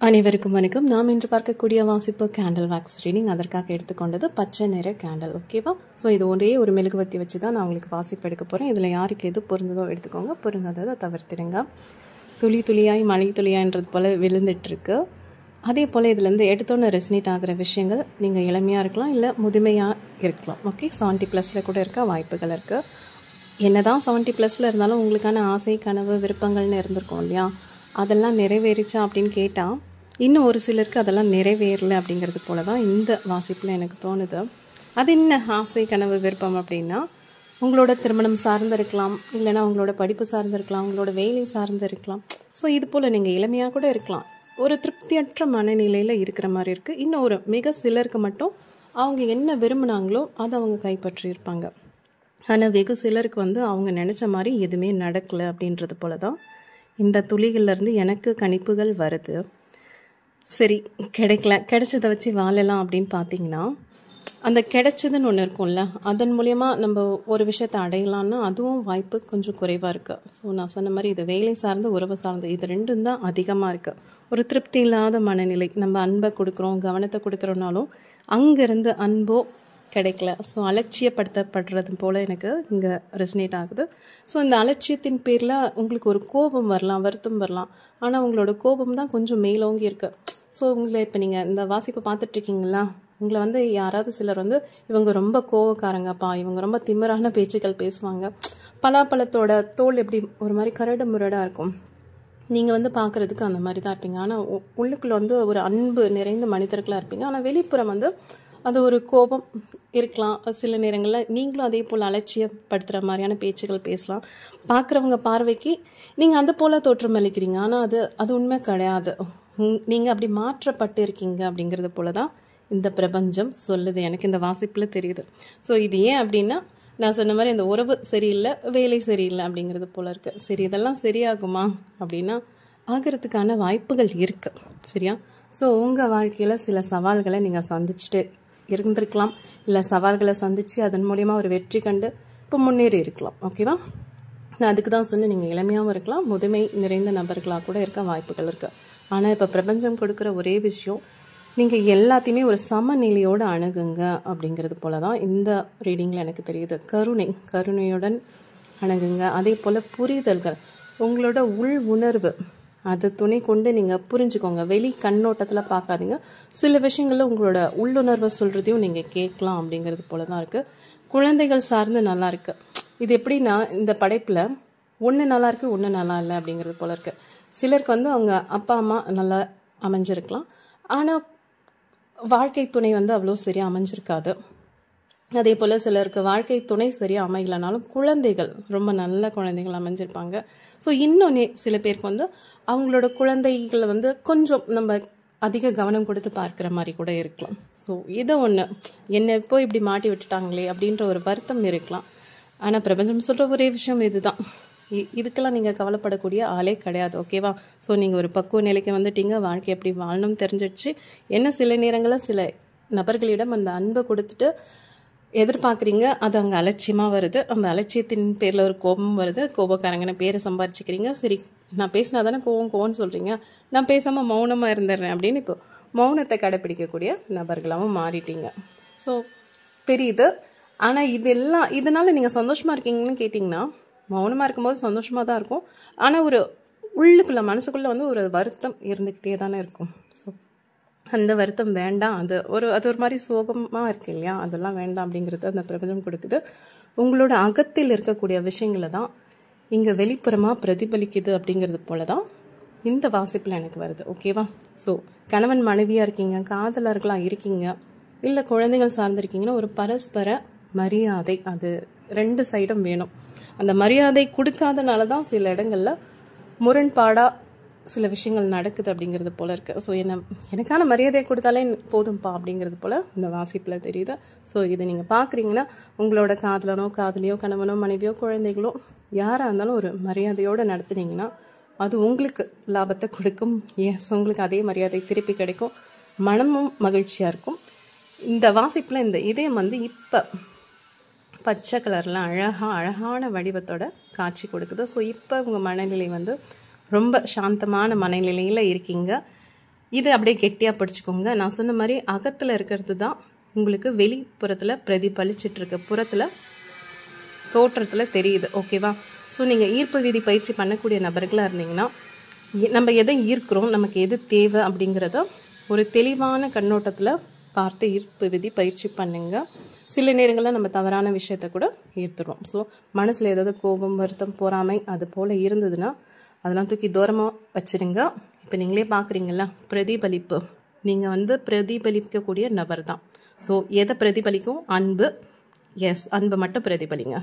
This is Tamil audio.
அனைவருக்கும் வணக்கம். நாம் இன்று பார்க்கக்கூடிய வாசிப்பு கேண்டில் வேக்ஸ் ரீடிங். அதற்காக எடுத்துக்கொண்டது பச்சை நிற கேண்டில். ஓகேவா? ஸோ இது ஒரே ஒரு மெழுகுவத்தி வச்சு தான் நான் உங்களுக்கு வாசிப்பு எடுக்க போகிறேன். இதில் யாருக்கு எது பொருந்ததோ எடுத்துக்கோங்க, பொருந்தாததை தவிர்த்திடுங்க. துளி துளியாய் மழை துளியான்றது போல் விழுந்துட்டுருக்கு. அதே போல் இதுலேருந்து எடுத்தோன்னு ரெசினேட் ஆகிற விஷயங்கள் நீங்கள் இளமையாக இருக்கலாம், இல்லை முதுமையாக இருக்கலாம். ஓகே, 70+ கூட இருக்க வாய்ப்புகள் இருக்குது. என்ன தான் 70+ இருந்தாலும் உங்களுக்கான ஆசை, கனவு, விருப்பங்கள்னு இருந்திருக்கும் இல்லையா? அதெல்லாம் நிறைவேறிச்சா அப்படின்னு கேட்டால் இன்னும் ஒரு சிலருக்கு அதெல்லாம் நிறைவேறலை அப்படிங்கிறது போல தான் இந்த வாசிப்பில் எனக்கு தோணுது. அது என்ன ஆசை, கனவு, விருப்பம் அப்படின்னா உங்களோட திருமணம் சார்ந்து இருக்கலாம், இல்லைனா உங்களோட படிப்பு சார்ந்து இருக்கலாம், உங்களோட வேலை சார்ந்து இருக்கலாம். ஸோ இது போல் நீங்கள் இளமையாக கூட இருக்கலாம். ஒரு திருப்தியற்ற மனநிலையில் இருக்கிற மாதிரி இருக்குது. இன்னும் ஒரு மிக சிலருக்கு மட்டும் அவங்க என்ன விரும்பினாங்களோ அதை அவங்க கைப்பற்றியிருப்பாங்க. ஆனால் வெகு சிலருக்கு அவங்க நினச்ச மாதிரி எதுவுமே நடக்கலை அப்படின்றது போல தான் இந்த துளிகள்லேருந்து எனக்கு கணிப்புகள் வருது. சரி, கிடைச்சதை வச்சு வாழலாம் அப்படின்னு பார்த்தீங்கன்னா, அந்த கிடைச்சதுன்னு ஒன்று இருக்கும்ல, அதன் மூலயமா நம்ம ஒரு விஷயத்தை அடையலான்னா அதுவும் வாய்ப்பு கொஞ்சம் குறைவாக இருக்குது. ஸோ நான் சொன்ன மாதிரி இது வேலை சார்ந்து, உறவு சார்ந்து, இது ரெண்டும் தான் அதிகமாக இருக்குது. ஒரு திருப்தி இல்லாத மனநிலை. நம்ம அன்பை கொடுக்குறோம், கவனத்தை கொடுக்குறோன்னாலும் அங்கேருந்து அன்போ கிடைக்கல. ஸோ அலட்சியப்படுத்தப்படுறது போல் எனக்கு இங்கே ரெசினேட் ஆகுது. ஸோ இந்த அலட்சியத்தின் பேரில் உங்களுக்கு ஒரு கோபம் வரலாம், வருத்தம் வரலாம். ஆனால் உங்களோட கோபம் தான் கொஞ்சம் மேலோங்கி இருக்குது. ஸோ உங்களை இப்போ நீங்கள் இந்த வாசிப்பை பார்த்துட்ருக்கீங்களா, உங்களை யாராவது சிலர் இவங்க ரொம்ப கோவக்காரங்கப்பா, இவங்க ரொம்ப திமிரான பேச்சுக்கள் பேசுவாங்க, பலாப்பழத்தோட தோல் எப்படி ஒரு மாதிரி கரடு முரடாக இருக்கும், நீங்கள் பார்க்குறதுக்கு அந்த மாதிரி தான் இருப்பீங்க. ஆனால் உள்ளுக்குள்ளே ஒரு அன்பு நிறைந்த மனிதர்களாக இருப்பீங்க. ஆனால் வெளிப்புறம் அது ஒரு கோபம் இருக்கலாம். சில நேரங்களில் நீங்களும் அதே போல் அலட்சியப்படுத்துகிற மாதிரியான பேச்சுகள் பேசலாம். பார்க்குறவங்க பார்வைக்கு நீங்கள் அந்த போல் தோற்றம் அளிக்கிறீங்க, ஆனால் அது உண்மை கிடையாது. நீங்கள் அப்படி மாற்றப்பட்டு இருக்கீங்க அப்படிங்கிறது போல தான் இந்த பிரபஞ்சம் சொல்லுது. எனக்கு இந்த வாசிப்பில் தெரியுது. ஸோ இது ஏன் அப்படின்னா, நான் சொன்ன மாதிரி இந்த உறவு சரியில்லை, வேலை சரியில்லை அப்படிங்கிறது போல் இருக்குது. சரி, இதெல்லாம் சரியாகுமா அப்படின்னா ஆகிறதுக்கான வாய்ப்புகள் இருக்குது. சரியா? ஸோ உங்கள் வாழ்க்கையில் சில சவால்களை நீங்கள் சந்திச்சுட்டு இருந்திருக்கலாம், இல்லை சவால்களை சந்தித்து அதன் மூலிமா ஒரு வெற்றி கண்டு இப்போ முன்னேறி இருக்கலாம். ஓகேவா? நான் அதுக்கு தான் சொன்னேன், நீங்கள் இளமையாகவும் இருக்கலாம், முதுமை நிறைந்த நபர்களாக கூட இருக்க வாய்ப்புகள் இருக்குது. ஆனால் இப்போ பிரபஞ்சம் கொடுக்குற ஒரே விஷயம், நீங்கள் எல்லாத்தையுமே ஒரு சமநிலையோடு அணுகுங்க அப்படிங்கிறது போல தான் இந்த ரீடிங்கில் எனக்கு தெரியுது. கருணையுடன் அணுகுங்க. அதே போல் புரிதல்கள், உங்களோட உள் உணர்வு, அது துணை கொண்டு நீங்கள் புரிஞ்சுக்கோங்க. வெளி கண்ணோட்டத்தில் பார்க்காதீங்க. சில விஷயங்களில் உங்களோட உள்ளுணர்வை சொல்கிறதையும் நீங்கள் கேட்கலாம் அப்படிங்கிறது போல தான் இருக்குது. குழந்தைகள் சார்ந்து நல்லா இருக்குது. இது எப்படின்னா, இந்த படைப்பில் ஒன்று நல்லா இருக்குது, ஒன்று நல்லா இல்லை அப்படிங்கிறது போல இருக்குது. சிலருக்கு அவங்க அப்பா அம்மா நல்லா அமைஞ்சிருக்கலாம், ஆனால் வாழ்க்கை துணை அவ்வளோ சரியாக அமைஞ்சிருக்காது. அதே போல் சிலருக்கு வாழ்க்கை துணை சரியாக அமையலனாலும் குழந்தைகள் ரொம்ப நல்ல குழந்தைகள் அமைஞ்சிருப்பாங்க. ஸோ இன்னொன்று சில பேருக்கு அவங்களோட குழந்தைகளை கொஞ்சம் நம்ம அதிக கவனம் கொடுத்து பார்க்குற மாதிரி கூட இருக்கலாம். ஸோ இதை ஒன்று, என்னை இப்போ இப்படி மாட்டி விட்டுட்டாங்களே அப்படின்ற ஒரு வருத்தம் இருக்கலாம். ஆனால் பிரபஞ்சம் சொல்கிற ஒரே விஷயம் இதுதான், இதுக்கெல்லாம் நீங்கள் கவலைப்படக்கூடிய ஆளே கிடையாது. ஓகேவா? ஸோ நீங்கள் ஒரு பக்குவ நிலைக்கு வந்துட்டீங்க, வாழ்க்கை எப்படி வாழணும்னு தெரிஞ்சிடுச்சு. என்ன சில நேரங்களில் சில நபர்களிடம் அந்த அன்பை கொடுத்துட்டு எதிர்பார்க்குறீங்க, அது அங்கே அலட்சியமாக வருது. அந்த அலட்சியத்தின் பேரில் ஒரு கோபம் வருது. கோபக்காரங்கன்னு பேரை சம்பாரிச்சிக்கிறீங்க. சரி, நான் பேசினா தானே கோவம்னு சொல்கிறீங்க, நான் பேசாமல் மௌனமாக இருந்துடுறேன் அப்படின்னு இப்போ மௌனத்தை கடைப்பிடிக்கக்கூடிய நபர்களாகவும் மாறிட்டீங்க. ஸோ தெரியுது. ஆனால் இதனால் நீங்கள் சந்தோஷமாக இருக்கீங்கன்னு கேட்டிங்கன்னா, மௌனமாக இருக்கும்போது சந்தோஷமாக தான் இருக்கும். ஆனால் ஒரு உள்ளுக்குள்ளே மனசுக்குள்ளே ஒரு வருத்தம் இருந்துக்கிட்டே தானே இருக்கும். ஸோ அந்த வருத்தம் வேண்டாம். அது ஒரு மாதிரி சோகமாக இருக்கு இல்லையா, அதெல்லாம் வேண்டாம் அப்படிங்கிறது அந்த பிரபஞ்சம் கொடுக்குது. உங்களோட அகத்தில் இருக்கக்கூடிய விஷயங்களை தான் இங்கே வெளிப்புறமாக பிரதிபலிக்குது அப்படிங்கிறது போல தான் இந்த வாசிப்பில் எனக்கு வருது. ஓகேவா? ஸோ கணவன் மனைவியாக இருக்கீங்க, காதலர்களாக இருக்கீங்க, இல்லை குழந்தைகள் சார்ந்திருக்கீங்கன்னா ஒரு பரஸ்பர மரியாதை, அது 2 சைடும் வேணும். அந்த மரியாதை கொடுக்காதனால தான் சில இடங்களில் முரண்பாடாக சில விஷயங்கள் நடக்குது அப்படிங்கிறது போல இருக்குது. ஸோ எனக்கான மரியாதையை கொடுத்தாலே போதும்பா அப்படிங்கிறது போல் இந்த வாசிப்பில் தெரியுது. ஸோ இதை நீங்கள் பார்க்குறீங்கன்னா, உங்களோட காதலனோ காதலியோ கணவனோ மனைவியோ குழந்தைகளோ யாராக இருந்தாலும் ஒரு மரியாதையோடு நடத்துனீங்கன்னா அது உங்களுக்கு லாபத்தை கொடுக்கும். உங்களுக்கு அதே மரியாதை திருப்பி கிடைக்கும், மனமும் மகிழ்ச்சியாக இருக்கும். இந்த வாசிப்பில் இந்த இதயம் இப்போ பச்சை கலரில் அழகான வடிவத்தோட காட்சி கொடுக்குது. ஸோ இப்போ உங்கள் மனநிலை ரொம்ப சாந்தமான மனநிலையில் இருக்கீங்க. இது அப்படியே கெட்டியாக பிடிச்சிக்கோங்க. நான் சொன்ன மாதிரி அகத்தில் இருக்கிறது தான் உங்களுக்கு வெளிப்புறத்தில் பிரதிபலிச்சிட்ருக்கு, புறத்தில் தோற்றத்தில் தெரியுது. ஓகேவா? ஸோ நீங்கள் ஈர்ப்பு விதி பயிற்சி பண்ணக்கூடிய நபர்களாக இருந்தீங்கன்னா நம்ம எதை ஈர்க்கிறோம், நமக்கு எது தேவை அப்படிங்கிறத ஒரு தெளிவான கண்ணோட்டத்தில் பார்த்து ஈர்ப்பு விதி பயிற்சி பண்ணுங்க. சில நேரங்களில் நம்ம தவறான விஷயத்த கூட ஈர்த்துடும். ஸோ மனசில் ஏதாவது கோபம், வருத்தம், பொறாமை அது போல் இருந்ததுன்னா அதெல்லாம் தூக்கி தூரமாக வச்சுருங்க. இப்போ நீங்களே பார்க்குறீங்களா, பிரதிபலிப்பு. நீங்கள் பிரதிபலிக்கக்கூடிய நபர் தான். ஸோ எதை பிரதிபலிக்கும்? அன்பு. எஸ், அன்பை மட்டும் பிரதிபலிங்க.